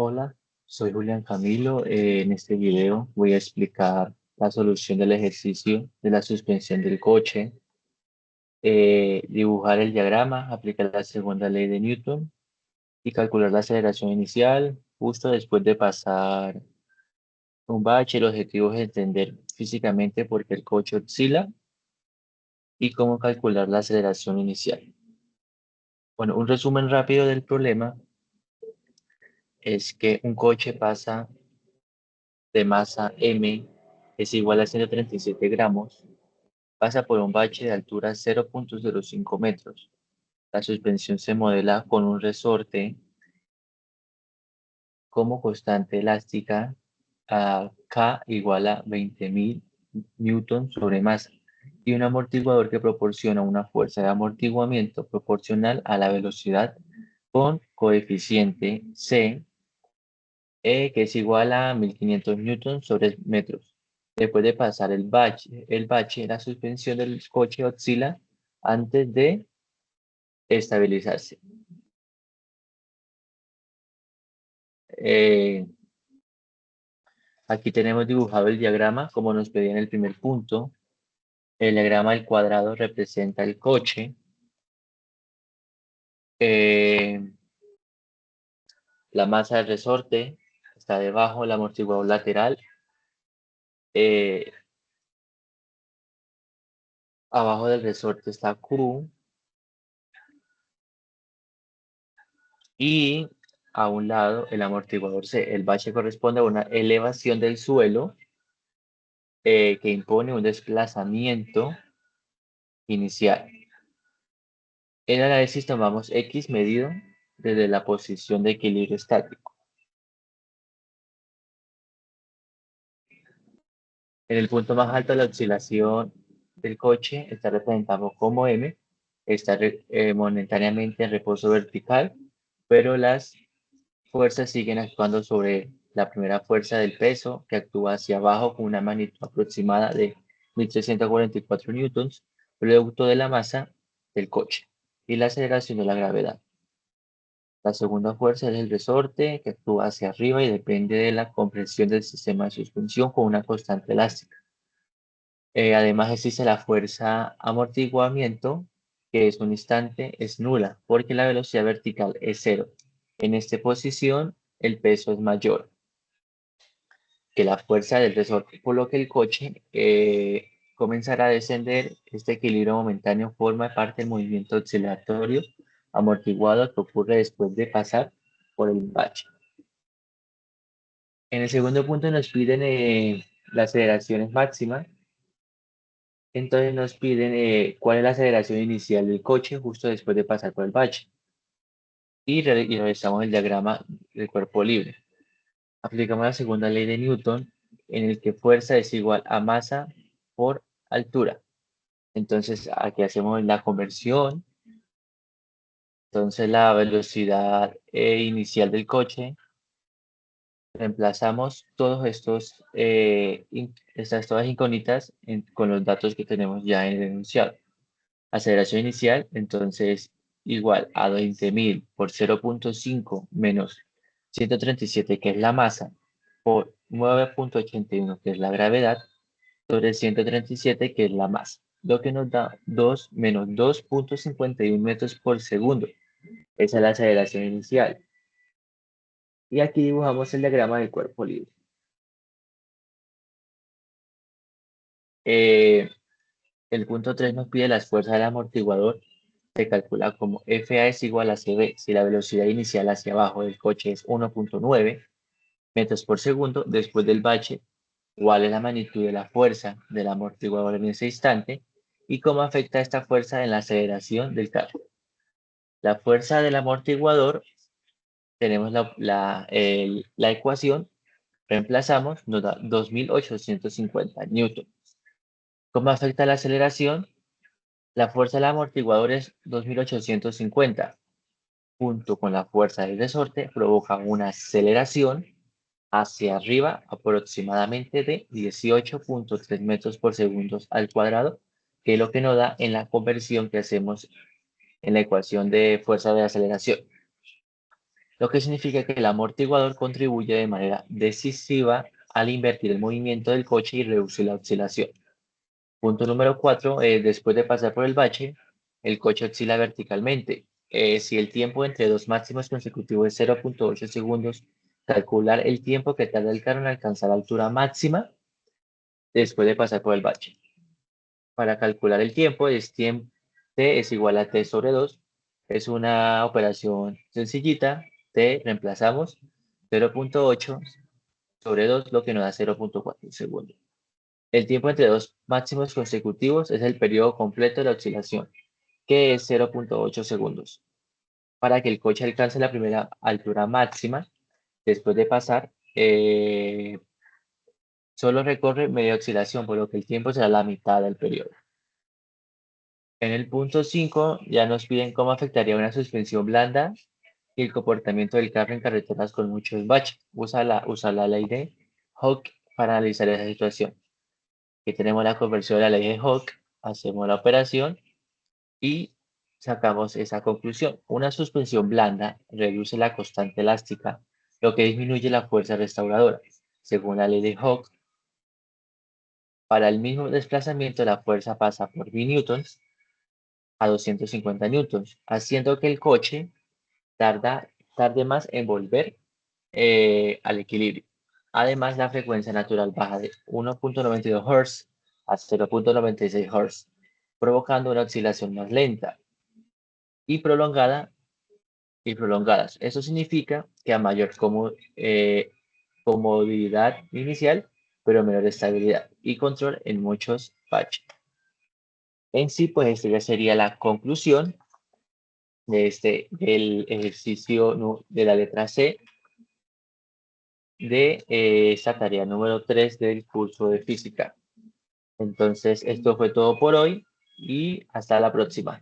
Hola, soy Julián Camilo. En este video voy a explicar la solución del ejercicio de la suspensión del coche, dibujar el diagrama, aplicar la segunda ley de Newton y calcular la aceleración inicial. Justo después de pasar un bache, el objetivo es entender físicamente por qué el coche oscila y cómo calcular la aceleración inicial. Bueno, un resumen rápido del problema es que un coche pasa de masa M es igual a 137 gramos, pasa por un bache de altura 0,05 metros. La suspensión se modela con un resorte como constante elástica a K igual a 20.000 newton sobre masa y un amortiguador que proporciona una fuerza de amortiguamiento proporcional a la velocidad con coeficiente C que es igual a 1500 newton sobre metros. Después de pasar el bache, la suspensión del coche oscila antes de estabilizarse. Eh, Aquí tenemos dibujado el diagrama, como nos pedía en el primer punto. El diagrama del cuadrado representa el coche. Eh, la masa del resorte está debajo, el amortiguador lateral. eh, Abajo del resorte está Q y a un lado el amortiguador C. El bache corresponde a una elevación del suelo que impone un desplazamiento inicial. En el análisis tomamos X medido desde la posición de equilibrio estático. En el punto más alto, la oscilación del coche está representado como M, está momentáneamente en reposo vertical, pero las fuerzas siguen actuando sobre él. La primera fuerza del peso, que actúa hacia abajo con una magnitud aproximada de 1344 newtons, producto de la masa del coche, y la aceleración de la gravedad. La segunda fuerza es el resorte, que actúa hacia arriba y depende de la compresión del sistema de suspensión con una constante elástica. Además existe la fuerza amortiguamiento, que es un instante, es nula, porque la velocidad vertical es cero. En esta posición, el peso es mayor que la fuerza del resorte, por lo que el coche comenzará a descender. Este equilibrio momentáneo forma parte del movimiento oscilatorio amortiguado que ocurre después de pasar por el bache. En el segundo punto nos piden la aceleración es máxima. Entonces nos piden cuál es la aceleración inicial del coche justo después de pasar por el bache. Y realizamos el diagrama del cuerpo libre. Aplicamos la segunda ley de Newton, en el que fuerza es igual a masa por altura. Entonces aquí hacemos la conversión. Entonces la velocidad inicial del coche, reemplazamos todos estas todas incógnitas con los datos que tenemos ya en el enunciado. Aceleración inicial, entonces igual a 20.000 por 0,5 menos 137, que es la masa, por 9,81, que es la gravedad, sobre 137, que es la masa, lo que nos da 2 menos 2,51 metros por segundo. Esa es la aceleración inicial. Y aquí dibujamos el diagrama del cuerpo libre. Eh, el punto 3 nos pide las fuerzas del amortiguador. Se calcula como FA es igual a CB si la velocidad inicial hacia abajo del coche es 1,9 metros por segundo después del bache, cuál es la magnitud de la fuerza del amortiguador en ese instante y cómo afecta esta fuerza en la aceleración del carro. La fuerza del amortiguador, tenemos la ecuación, reemplazamos, nos da 2.850 newton. ¿Cómo afecta la aceleración? La fuerza del amortiguador es 2.850. Junto con la fuerza del resorte, provocan una aceleración hacia arriba aproximadamente de 18,3 metros por segundo al cuadrado, que es lo que nos da en la conversión que hacemos en la ecuación de fuerza de aceleración. lo que significa que el amortiguador contribuye de manera decisiva al invertir el movimiento del coche y reducir la oscilación. Punto número 4, después de pasar por el bache, el coche oscila verticalmente. Si el tiempo entre dos máximos consecutivos es 0.8 segundos, calcular el tiempo que tarda el carro en alcanzar la altura máxima después de pasar por el bache. Para calcular el tiempo, T es igual a T sobre 2. Es una operación sencillita. T reemplazamos 0.8 sobre 2, lo que nos da 0.4 segundos. El tiempo entre dos máximos consecutivos es el periodo completo de la oscilación, que es 0.8 segundos. Para que el coche alcance la primera altura máxima, después de pasar, solo recorre media oscilación, por lo que el tiempo será la mitad del periodo. En el punto 5 ya nos piden cómo afectaría una suspensión blanda y el comportamiento del carro en carreteras con muchos baches. Usa la ley de Hooke para analizar esa situación. Aquí tenemos la conversión de la ley de Hooke, hacemos la operación y sacamos esa conclusión. Una suspensión blanda reduce la constante elástica, lo que disminuye la fuerza restauradora. Según la ley de Hooke, para el mismo desplazamiento la fuerza pasa por V-newtons a 250 newtons, haciendo que el coche tarde más en volver al equilibrio. Además, la frecuencia natural baja de 1.92 Hz a 0.96 Hz, provocando una oscilación más lenta y prolongadas. Eso significa que a mayor comodidad inicial, pero menor estabilidad y control en muchos patches. En sí, pues esta ya sería la conclusión del ejercicio de la letra C de esta tarea número 3 del curso de física. Entonces, esto fue todo por hoy y hasta la próxima.